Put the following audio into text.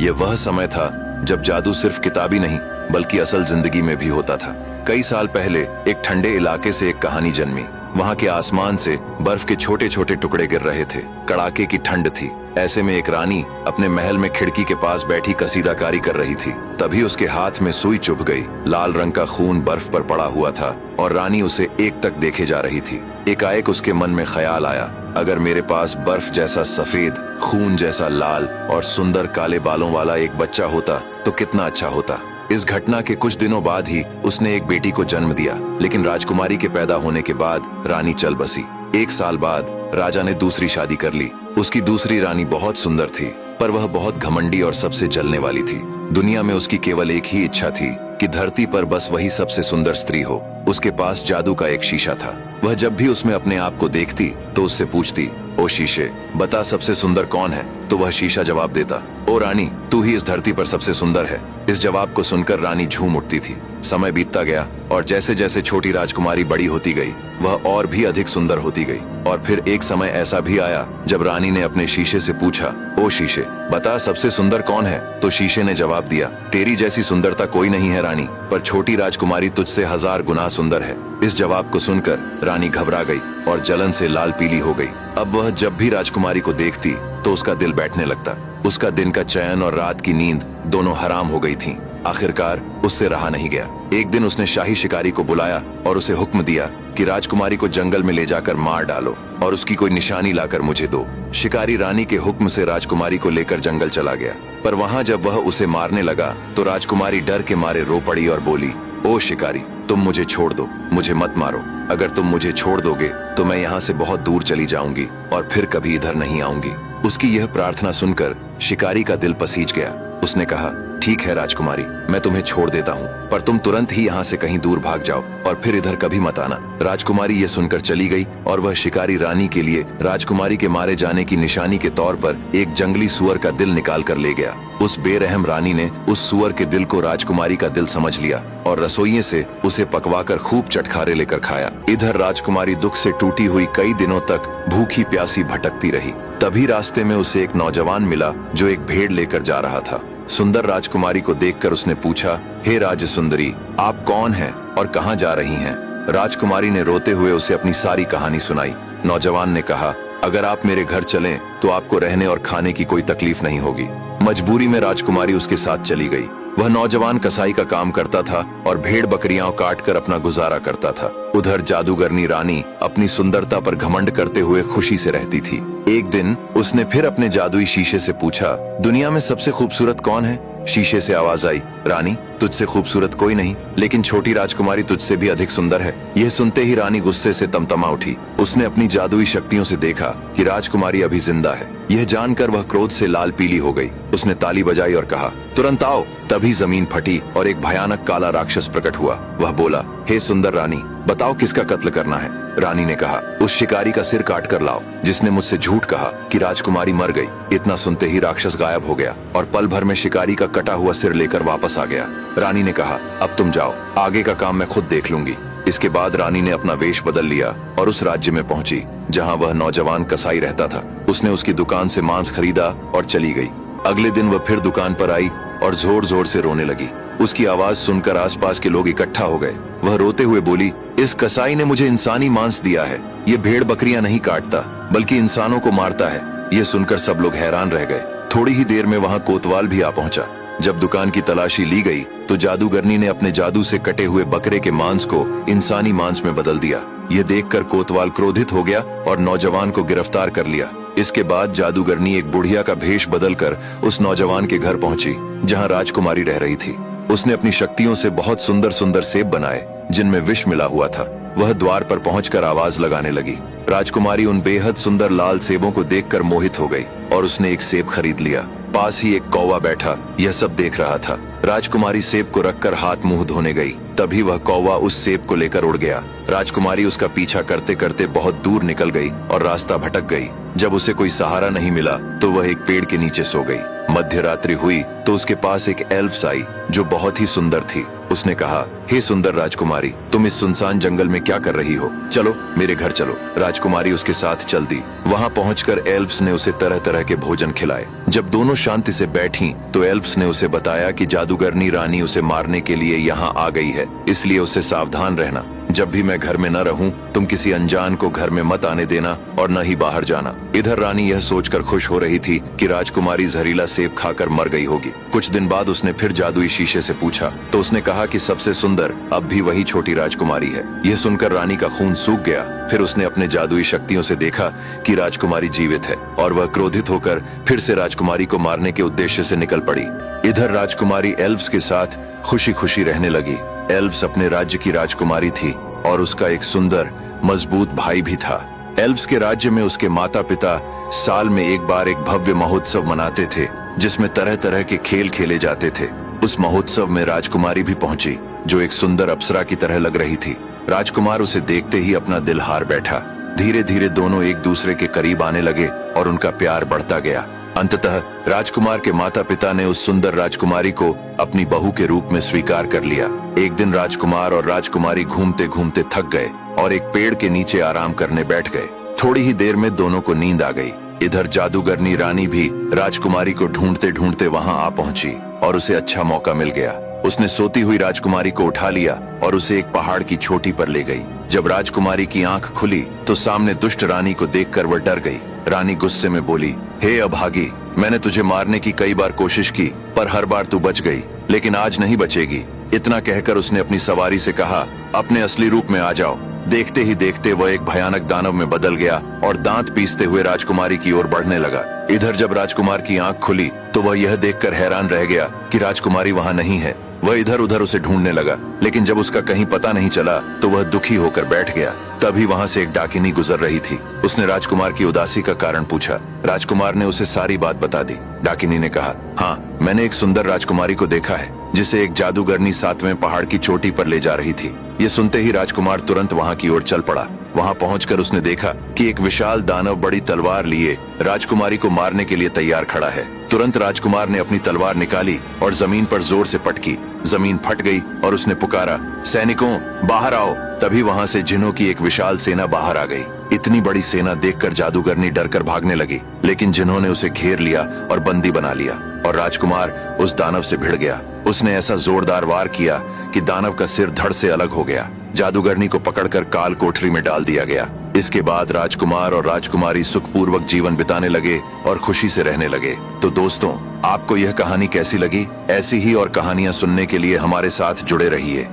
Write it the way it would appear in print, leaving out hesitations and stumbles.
ये वह समय था जब जादू सिर्फ किताबी नहीं बल्कि असल जिंदगी में भी होता था। कई साल पहले एक ठंडे इलाके से एक कहानी जन्मी। वहाँ के आसमान से बर्फ के छोटे छोटे टुकड़े गिर रहे थे। कड़ाके की ठंड थी। ऐसे में एक रानी अपने महल में खिड़की के पास बैठी कसीदाकारी कर रही थी। तभी उसके हाथ में सुई चुभ गई। लाल रंग का खून बर्फ पर पड़ा हुआ था और रानी उसे एकटक देखे जा रही थी। एकाएक उसके मन में ख्याल आया, अगर मेरे पास बर्फ जैसा सफेद, खून जैसा लाल और सुंदर काले बालों वाला एक बच्चा होता तो कितना अच्छा होता। इस घटना के कुछ दिनों बाद ही उसने एक बेटी को जन्म दिया। लेकिन राजकुमारी के पैदा होने के बाद रानी चल बसी। एक साल बाद राजा ने दूसरी शादी कर ली। उसकी दूसरी रानी बहुत सुंदर थी, पर वह बहुत घमंडी और सबसे जलने वाली थी। दुनिया में उसकी केवल एक ही इच्छा थी कि धरती पर बस वही सबसे सुंदर स्त्री हो। उसके पास जादू का एक शीशा था। वह जब भी उसमें अपने आप को देखती तो उससे पूछती, ओ शीशे, बता सबसे सुंदर कौन है? तो वह शीशा जवाब देता, ओ रानी, तू ही इस धरती पर सबसे सुंदर है। इस जवाब को सुनकर रानी झूम उठती थी। समय बीतता गया और जैसे जैसे छोटी राजकुमारी बड़ी होती गई वह और भी अधिक सुंदर होती गई। और फिर एक समय ऐसा भी आया जब रानी ने अपने शीशे से पूछा, ओ शीशे, बता सबसे सुंदर कौन है? तो शीशे ने जवाब दिया, तेरी जैसी सुंदरता कोई नहीं है रानी, पर छोटी राजकुमारी तुझसे 1000 गुना सुंदर है। इस जवाब को सुनकर रानी घबरा गई और जलन से लाल पीली हो गई। अब वह जब भी राजकुमारी को देखती तो उसका दिल बैठने लगता। उसका दिन का चैन और रात की नींद दोनों हराम हो गई थीं। आखिरकार उससे रहा नहीं गया। एक दिन उसने शाही शिकारी को बुलाया और उसे हुक्म दिया कि राजकुमारी को जंगल में ले जाकर मार डालो और उसकी कोई निशानी लाकर मुझे दो। शिकारी रानी के हुक्म से राजकुमारी को लेकर जंगल चला गया, पर वहां जब वह उसे मारने लगा तो राजकुमारी डर के मारे रो पड़ी और बोली, ओ शिकारी, तुम मुझे छोड़ दो, मुझे मत मारो। अगर तुम मुझे छोड़ दोगे तो मैं यहाँ से बहुत दूर चली जाऊंगी और फिर कभी इधर नहीं आऊंगी। उसकी यह प्रार्थना सुनकर शिकारी का दिल पसीज गया। उसने कहा, ठीक है राजकुमारी, मैं तुम्हें छोड़ देता हूँ, पर तुम तुरंत ही यहाँ से कहीं दूर भाग जाओ और फिर इधर कभी मत आना। राजकुमारी ये सुनकर चली गई और वह शिकारी रानी के लिए राजकुमारी के मारे जाने की निशानी के तौर पर एक जंगली सुअर का दिल निकाल कर ले गया। उस बेरहम रानी ने उस सुअर के दिल को राजकुमारी का दिल समझ लिया और रसोइये से उसे पकवाकर खूब चटखारे लेकर खाया। इधर राजकुमारी दुख से टूटी हुई कई दिनों तक भूखी प्यासी भटकती रही। तभी रास्ते में उसे एक नौजवान मिला जो एक भेड़ लेकर जा रहा था। सुंदर राजकुमारी को देखकर उसने पूछा, हे राज सुंदरी, आप कौन हैं और कहाँ जा रही हैं? राजकुमारी ने रोते हुए उसे अपनी सारी कहानी सुनाई। नौजवान ने कहा, अगर आप मेरे घर चलें तो आपको रहने और खाने की कोई तकलीफ नहीं होगी। मजबूरी में राजकुमारी उसके साथ चली गई। वह नौजवान कसाई का काम करता था और भेड़ बकरियां काट कर अपना गुजारा करता था। उधर जादूगरनी रानी अपनी सुंदरता पर घमंड करते हुए खुशी से रहती थी। एक दिन उसने फिर अपने जादुई शीशे से पूछा, दुनिया में सबसे खूबसूरत कौन है? शीशे से आवाज आई, रानी, तुझसे खूबसूरत कोई नहीं, लेकिन छोटी राजकुमारी तुझसे भी अधिक सुंदर है। यह सुनते ही रानी गुस्से से तमतमा उठी। उसने अपनी जादुई शक्तियों से देखा कि राजकुमारी अभी जिंदा है। यह जानकर वह क्रोध से लाल पीली हो गई। उसने ताली बजाई और कहा, तुरंत आओ। तभी जमीन फटी और एक भयानक काला राक्षस प्रकट हुआ। वह बोला, हे सुंदर रानी, बताओ किसका कत्ल करना है? रानी ने कहा, उस शिकारी का सिर काट कर लाओ जिसने मुझसे झूठ कहा कि राजकुमारी मर गई। इतना सुनते ही राक्षस गायब हो गया और पल भर में शिकारी का कटा हुआ सिर लेकर वापस आ गया। रानी ने कहा, अब तुम जाओ, आगे का काम मैं खुद देख लूंगी। इसके बाद रानी ने अपना वेश बदल लिया और उस राज्य में पहुंची जहां वह नौजवान कसाई रहता था। उसने उसकी दुकान से मांस खरीदा और चली गई। अगले दिन वह फिर दुकान पर आई और जोर जोर से रोने लगी। उसकी आवाज सुनकर आसपास के लोग इकट्ठा हो गए। वह रोते हुए बोली, इस कसाई ने मुझे इंसानी मांस दिया है। ये भेड़ बकरियां नहीं काटता बल्कि इंसानों को मारता है। ये सुनकर सब लोग हैरान रह गए। थोड़ी ही देर में वहां कोतवाल भी आ पहुंचा। जब दुकान की तलाशी ली गई तो जादूगरनी ने अपने जादू से कटे हुए बकरे के मांस को इंसानी मांस में बदल दिया। यह देखकर कोतवाल क्रोधित हो गया और नौजवान को गिरफ्तार कर लिया। इसके बाद जादूगरनी एक बुढ़िया का भेष बदलकर उस नौजवान के घर पहुंची जहां राजकुमारी रह रही थी। उसने अपनी शक्तियों से बहुत सुंदर सुंदर सेब बनाए जिनमें विष मिला हुआ था। वह द्वार पर पहुंचकर आवाज लगाने लगी। राजकुमारी उन बेहद सुंदर लाल सेबों को देखकर मोहित हो गई और उसने एक सेब खरीद लिया। पास ही एक कौवा बैठा यह सब देख रहा था। राजकुमारी सेब को रखकर हाथ मुंह धोने गई। तभी वह कौवा उस सेब को लेकर उड़ गया। राजकुमारी उसका पीछा करते करते बहुत दूर निकल गई और रास्ता भटक गई। जब उसे कोई सहारा नहीं मिला तो वह एक पेड़ के नीचे सो गई। मध्य रात्रि हुई तो उसके पास एक एल्फ आई जो बहुत ही सुंदर थी। उसने कहा, हे सुंदर राजकुमारी, तुम इस सुनसान जंगल में क्या कर रही हो? चलो मेरे घर चलो। राजकुमारी उसके साथ चल दी। वहाँ पहुंचकर एल्फ्स ने उसे तरह तरह के भोजन खिलाए। जब दोनों शांति से बैठी तो एल्फ्स ने उसे बताया कि जादूगरनी रानी उसे मारने के लिए यहाँ आ गई है, इसलिए उसे सावधान रहना। जब भी मैं घर में न रहूं, तुम किसी अनजान को घर में मत आने देना और न ही बाहर जाना। इधर रानी यह सोचकर खुश हो रही थी कि राजकुमारी जहरीला सेब खाकर मर गई होगी। कुछ दिन बाद उसने फिर जादुई शीशे से पूछा तो उसने कहा कि सबसे सुंदर अब भी वही छोटी राजकुमारी है। यह सुनकर रानी का खून सूख गया। फिर उसने अपने जादुई शक्तियों से देखा कि राजकुमारी जीवित है और वह क्रोधित होकर फिर से राजकुमारी को मारने के उद्देश्य से निकल पड़ी। इधर राजकुमारी एल्फ्स के साथ खुशी खुशी रहने लगी। एल्फ्स अपने राज्य की राजकुमारी थी और उसका एक सुंदर मजबूत भाई भी था। एल्फ्स के राज्य में उसके माता पिता साल में एक बार एक भव्य महोत्सव मनाते थे, जिसमें तरह तरह के खेल खेले जाते थे। उस महोत्सव में राजकुमारी भी पहुंची, जो एक सुंदर अप्सरा की तरह लग रही थी। राजकुमार उसे देखते ही अपना दिल हार बैठा। धीरे धीरे दोनों एक दूसरे के करीब आने लगे और उनका प्यार बढ़ता गया। अंततः राजकुमार के माता पिता ने उस सुंदर राजकुमारी को अपनी बहू के रूप में स्वीकार कर लिया। एक दिन राजकुमार और राजकुमारी घूमते घूमते थक गए और एक पेड़ के नीचे आराम करने बैठ गए। थोड़ी ही देर में दोनों को नींद आ गई। इधर जादूगरनी रानी भी राजकुमारी को ढूंढते ढूंढते वहां आ पहुंची और उसे अच्छा मौका मिल गया। उसने सोती हुई राजकुमारी को उठा लिया और उसे एक पहाड़ की चोटी पर ले गई। जब राजकुमारी की आंख खुली तो सामने दुष्ट रानी को देखकर वह डर गई। रानी गुस्से में बोली, हे अभागी, मैंने तुझे मारने की कई बार कोशिश की, पर हर बार तू बच गई, लेकिन आज नहीं बचेगी। इतना कहकर उसने अपनी सवारी से कहा, अपने असली रूप में आ जाओ। देखते ही देखते वह एक भयानक दानव में बदल गया और दांत पीसते हुए राजकुमारी की ओर बढ़ने लगा। इधर जब राजकुमार की आंख खुली तो वह यह देखकर हैरान रह गया कि राजकुमारी वहां नहीं है। वह इधर उधर उसे ढूंढने लगा, लेकिन जब उसका कहीं पता नहीं चला तो वह दुखी होकर बैठ गया। तभी वहां से एक डाकिनी गुजर रही थी। उसने राजकुमार की उदासी का कारण पूछा। राजकुमार ने उसे सारी बात बता दी। डाकिनी ने कहा, हाँ, मैंने एक सुंदर राजकुमारी को देखा है, जिसे एक जादूगरनी 7वें पहाड़ की चोटी पर ले जा रही थी। ये सुनते ही राजकुमार तुरंत वहां की ओर चल पड़ा। वहां पहुंचकर उसने देखा कि एक विशाल दानव बड़ी तलवार लिए राजकुमारी को मारने के लिए तैयार खड़ा है। तुरंत राजकुमार ने अपनी तलवार निकाली और जमीन पर जोर से पटकी। जमीन फट गई और उसने पुकारा, सैनिकों, बाहर आओ। तभी वहां से जिन्हों की एक विशाल सेना बाहर आ गई। इतनी बड़ी सेना देखकर जादूगरनी डरकर भागने लगी, लेकिन जिन्होंने उसे घेर लिया और बंदी बना लिया और राजकुमार उस दानव से भिड़ गया। उसने ऐसा जोरदार वार किया कि दानव का सिर धड़ से अलग हो गया। जादूगरनी को पकड़कर काल कोठरी में डाल दिया गया। इसके बाद राजकुमार और राजकुमारी सुखपूर्वक जीवन बिताने लगे और खुशी से रहने लगे। तो दोस्तों, आपको यह कहानी कैसी लगी? ऐसी ही और कहानियां सुनने के लिए हमारे साथ जुड़े रहिए।